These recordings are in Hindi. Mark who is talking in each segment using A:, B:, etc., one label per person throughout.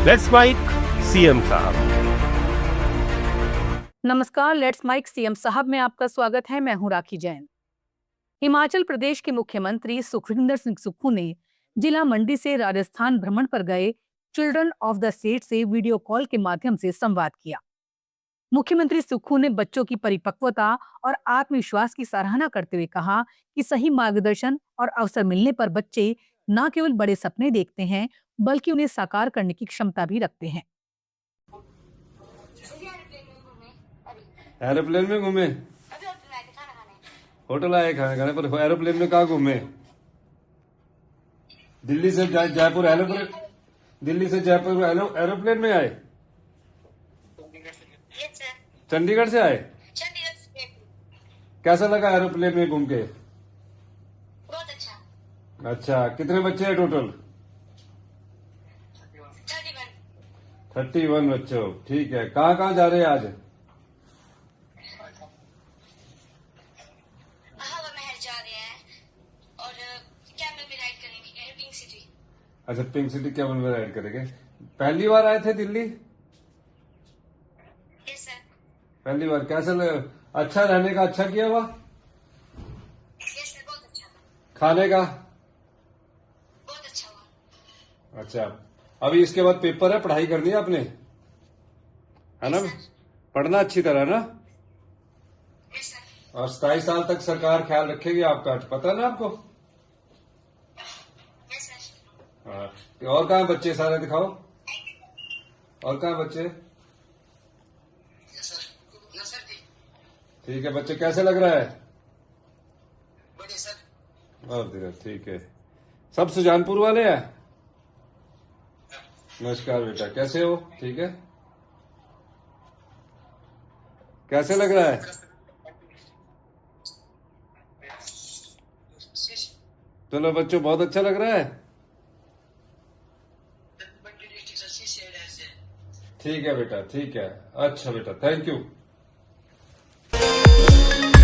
A: लेट्स माइक सीएम साहब।
B: नमस्कार, लेट्स माइक सीएम साहब में आपका स्वागत है। मैं हूं राखी जैन। हिमाचल प्रदेश के मुख्यमंत्री सुखविंदर सिंह सुक्खू ने जिला मंडी से राजस्थान भ्रमण पर गए चिल्ड्रन ऑफ द स्टेट से वीडियो कॉल के माध्यम से संवाद किया। मुख्यमंत्री सुक्खू ने बच्चों की परिपक्वता और आत्मविश्वास की सराहना करते हुए कहा कि सही मार्गदर्शन और अवसर मिलने पर बच्चे न केवल बड़े सपने देखते हैं बल्कि उन्हें साकार करने की क्षमता भी रखते हैं।
C: एरोप्लेन में घूमे, होटल आए खाने खाने पर एरोप्लेन में कहाँ घूमे? दिल्ली से जयपुर एरोप्लेन, दिल्ली से जयपुर एरोप्लेन में आए? चंडीगढ़ से आए? कैसा लगा एरोप्लेन में घूम के?
D: बहुत अच्छा।
C: अच्छा, कितने बच्चे हैं टोटल? 31 बच्चों। ठीक है, कहाँ कहाँ जा रहे हैं आज? अच्छा, पिंक सिटी कैमल में राइड करेंगे। पहली बार आए थे दिल्ली?
D: Yes sir.
C: पहली बार। कैसा लगा? अच्छा रहने का अच्छा किया हुआ?
D: यस सर, बहुत अच्छा।
C: खाने का?
D: बहुत अच्छा हुआ।
C: अच्छा, अभी इसके बाद पेपर है, पढ़ाई करनी है आपने, है ना? पढ़ना अच्छी तरह ना?
D: Yes sir.
C: और 27 साल तक सरकार ख्याल रखेगी आपका, पता है ना आपको?
D: Yes sir.
C: हाँ। और कहाँ बच्चे सारे दिखाओ, और कहाँ बच्चे?
D: Yes sir. यस सर जी।
C: ठीक है बच्चे, कैसे लग रहा है?
D: बढ़िया सर।
C: और धीरे, ठीक है। सब सुजानपुर वाले हैं? नमस्कार बेटा, कैसे हो? ठीक है। कैसे लग रहा है? चलो बच्चों, बहुत अच्छा लग रहा है। ठीक है बेटा, ठीक है। अच्छा बेटा, थैंक यू।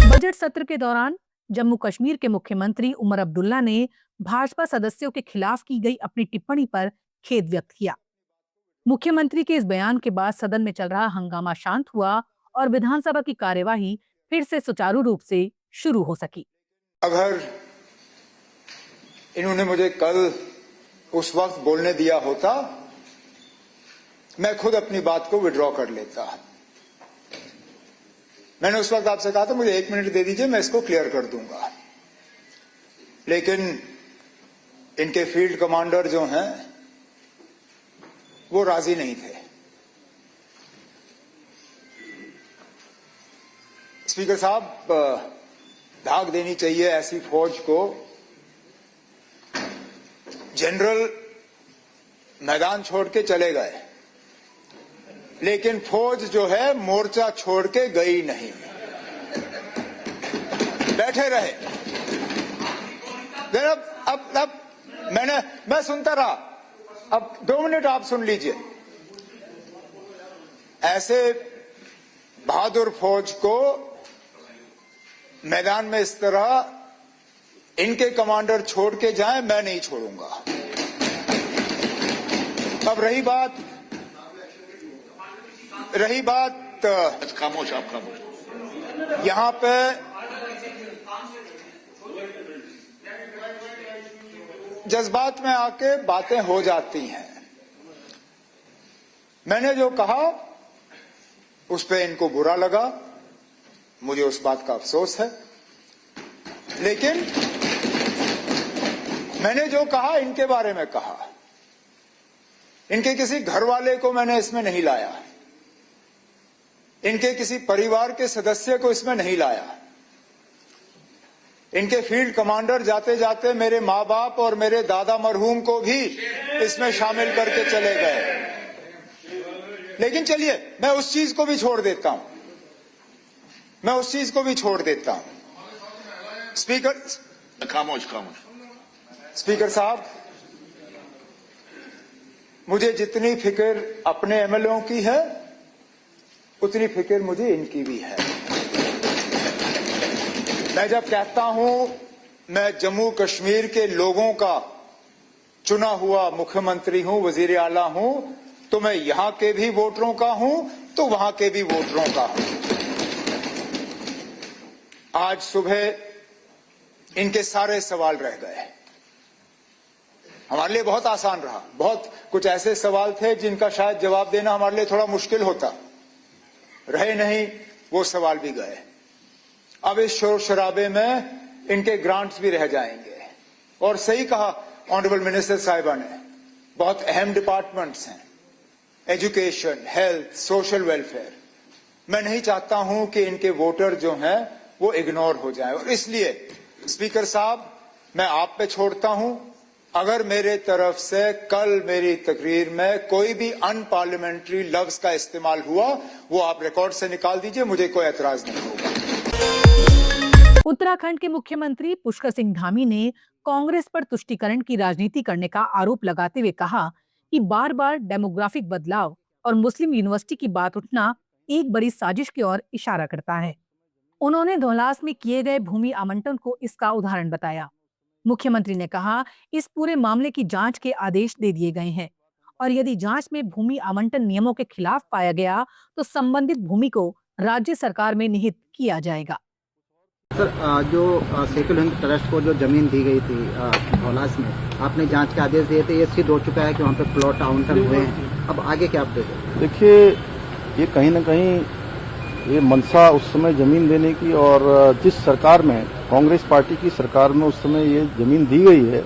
B: बजट सत्र के दौरान जम्मू कश्मीर के मुख्यमंत्री उमर अब्दुल्ला ने भाजपा सदस्यों के खिलाफ की गई अपनी टिप्पणी पर खेद व्यक्त किया। मुख्यमंत्री के इस बयान के बाद सदन में चल रहा हंगामा शांत हुआ और विधानसभा की कार्यवाही फिर से सुचारू रूप से शुरू हो सकी।
E: अगर इन्होंने मुझे कल उस वक्त बोलने दिया होता, मैं खुद अपनी बात को विड्रॉ कर लेता। मैंने उस वक्त आपसे कहा था मुझे 1 मिनट दे दीजिए, मैं इसको क्लियर कर दूंगा। लेकिन इनके फील्ड कमांडर जो हैं वो राजी नहीं थे। स्पीकर साहब, धाक देनी चाहिए ऐसी फौज को। जनरल मैदान छोड़ के चले गए, लेकिन फौज जो है मोर्चा छोड़ के गई नहीं, बैठे रहे। अब मैं सुनता रहा। अब 2 मिनट आप सुन लीजिए। ऐसे बहादुर फौज को मैदान में इस तरह इनके कमांडर छोड़ के जाएं, मैं नहीं छोड़ूंगा। अब रही बात
F: खामोश, आप खामोश।
E: यहां पे जज्बात में आके बातें हो जाती हैं। मैंने जो कहा उस पे इनको बुरा लगा, मुझे उस बात का अफसोस है। लेकिन मैंने जो कहा इनके बारे में कहा, इनके किसी घर वाले को मैंने इसमें नहीं लाया, इनके किसी परिवार के सदस्य को इसमें नहीं लाया। इनके फील्ड कमांडर जाते जाते मेरे माँ बाप और मेरे दादा मरहूम को भी इसमें शामिल करके चले गए। लेकिन चलिए, मैं उस चीज को भी छोड़ देता हूं, स्पीकर
F: खामोश।
E: स्पीकर साहब, मुझे जितनी फिक्र अपने एमएलओ की है उतनी फिक्र मुझे इनकी भी है। मैं जब कहता हूं मैं जम्मू कश्मीर के लोगों का चुना हुआ मुख्यमंत्री हूं, वजीर आला हूं, तो मैं यहां के भी वोटरों का हूं तो वहां के भी वोटरों का हूं। आज सुबह इनके सारे सवाल रह गए। हमारे लिए बहुत आसान रहा। बहुत कुछ ऐसे सवाल थे जिनका शायद जवाब देना हमारे लिए थोड़ा मुश्किल होता, रहे नहीं, वो सवाल भी गए। अब इस शोर शराबे में इनके ग्रांट्स भी रह जाएंगे। और सही कहा ऑनरेबल मिनिस्टर साहिबा ने, बहुत अहम डिपार्टमेंट्स हैं, एजुकेशन, हेल्थ, सोशल वेलफेयर। मैं नहीं चाहता हूं कि इनके वोटर जो हैं वो इग्नोर हो जाए। और इसलिए स्पीकर साहब, मैं आप पे छोड़ता हूं, अगर मेरे तरफ से कल मेरी तकरीर में कोई भी अनपार्लियामेंट्री लफ्ज का इस्तेमाल हुआ, वो आप रिकॉर्ड से निकाल दीजिए, मुझे कोई एतराज नहीं होगा।
B: उत्तराखंड के मुख्यमंत्री पुष्कर सिंह धामी ने कांग्रेस पर तुष्टीकरण की राजनीति करने का आरोप लगाते हुए कहा कि बार बार डेमोग्राफिक बदलाव और मुस्लिम यूनिवर्सिटी की बात उठना एक बड़ी साजिश की ओर इशारा करता है। उन्होंने धौलास में किए गए भूमि आवंटन को इसका उदाहरण बताया। मुख्यमंत्री ने कहा, इस पूरे मामले की जांच के आदेश दे दिए गए हैं और यदि जांच में भूमि आवंटन नियमों के खिलाफ पाया गया तो संबंधित भूमि को राज्य सरकार में निहित किया जाएगा।
G: सर, जो सेकुलर हिंद ट्रस्ट को जो जमीन दी गई थी धौलास में, आपने जांच के आदेश दिए थे, ये सिद्ध हो चुका है कि वहाँ पे प्लॉट आवंटन हुए हैं। अब आगे क्या अपडेट है?
H: देखिए, ये कहीं न कहीं ये मनसा उस समय जमीन देने की, और जिस सरकार में, कांग्रेस पार्टी की सरकार में उस समय ये जमीन दी गई है,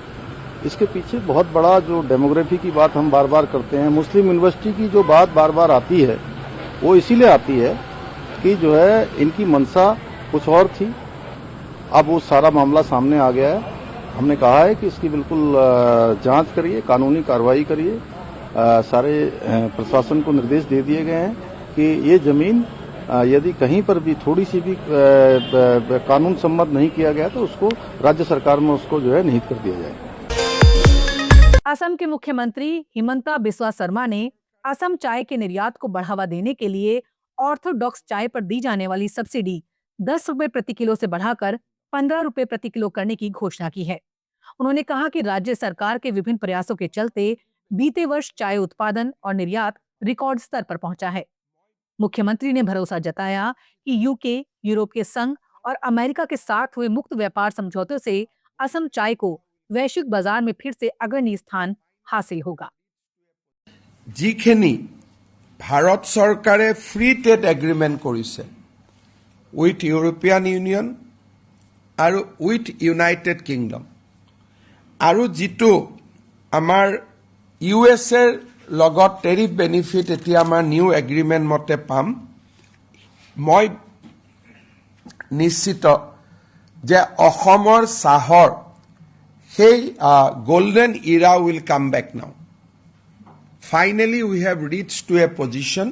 H: इसके पीछे बहुत बड़ा जो डेमोग्राफी की बात हम बार बार करते हैं, मुस्लिम यूनिवर्सिटी की जो बात बार बार आती है, वो इसीलिए आती है कि जो है इनकी मनसा कुछ और थी। अब वो सारा मामला सामने आ गया है। हमने कहा है कि इसकी बिल्कुल जांच करिए, कानूनी कार्रवाई करिए। सारे प्रशासन को निर्देश दे दिए गए हैं कि ये जमीन यदि कहीं पर भी थोड़ी सी भी कानून सम्मत नहीं किया गया तो उसको राज्य सरकार में उसको जो है निहित कर दिया जाए।
B: असम के मुख्यमंत्री हिमंता बिस्वा शर्मा ने असम चाय के निर्यात को बढ़ावा देने के लिए ऑर्थोडॉक्स चाय पर दी जाने वाली सब्सिडी 10 रुपए प्रति किलो से बढ़ाकर 15 रुपए प्रति किलो करने की घोषणा की है। उन्होंने कहा कि राज्य सरकार के विभिन्न प्रयासों के चलते बीते वर्ष चाय उत्पादन और निर्यात रिकॉर्ड स्तर पर पहुंचा है। मुख्यमंत्री ने भरोसा जताया कि यूके, यूरोप के संघ और अमेरिका के साथ हुए मुक्त व्यापार समझौते से असम चाय को वैश्विक बाजार में फिर से अग्रणी स्थान हासिल होगा।
I: जिखिनि भारत सरकारे फ्री ट्रेड एग्रीमेंट करिছে उइथ यूरोपियन यूनियन और उइथ यूनाइटेड किंगडम, और जितो आमार यूएसएर लगत टेरिफ बेनिफिट एतिया आमार निउ एग्रीमेंट मते पाम, मैं निश्चित जे अहोमर साहर हेई golden era will come back now. Finally, we have reached to a position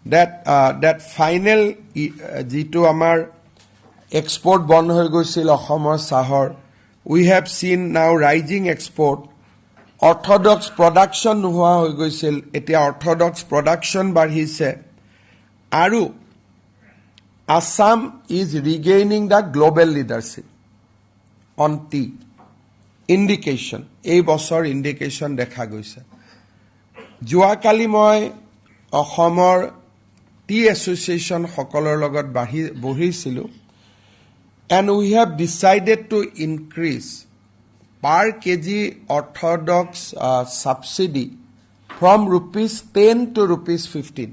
I: that final जितो आमार एक्सपोर्ट बंद हो गइছিল अहोमर साहर, we have seen now rising export। Orthodox production নোহোৱা হৈ গৈছিল, এতিয়া অৰ্থডক্স প্ৰডাকশ্যন বাঢ়িছে, আৰু Assam is regaining the global leadership on tea. Indication, এই বছৰ ইণ্ডিকেশ্যন দেখা গৈছে। যোৱাকালি মই অসমৰ টি এছ'চিয়েশ্যন সকলৰ লগত বহিছিলোঁ, and we have decided to increase per kg orthodox subsidy from ₹10 to ₹15,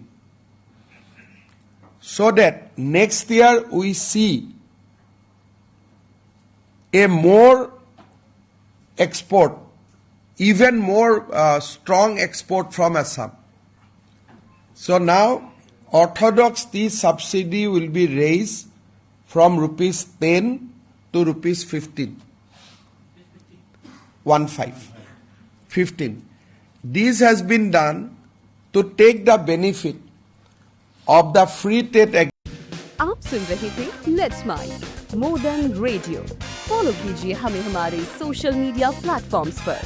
I: so that next year we see a more export, even more strong export from Assam. So now orthodox tea subsidy will be raised from ₹10 to ₹15. 15. This has been done to take the benefit of the free trade agreement.
J: आप सुन रहे थे let's mind more than radio. Follow कीजिए हमें हमारे सोशल मीडिया प्लेटफॉर्म्स पर।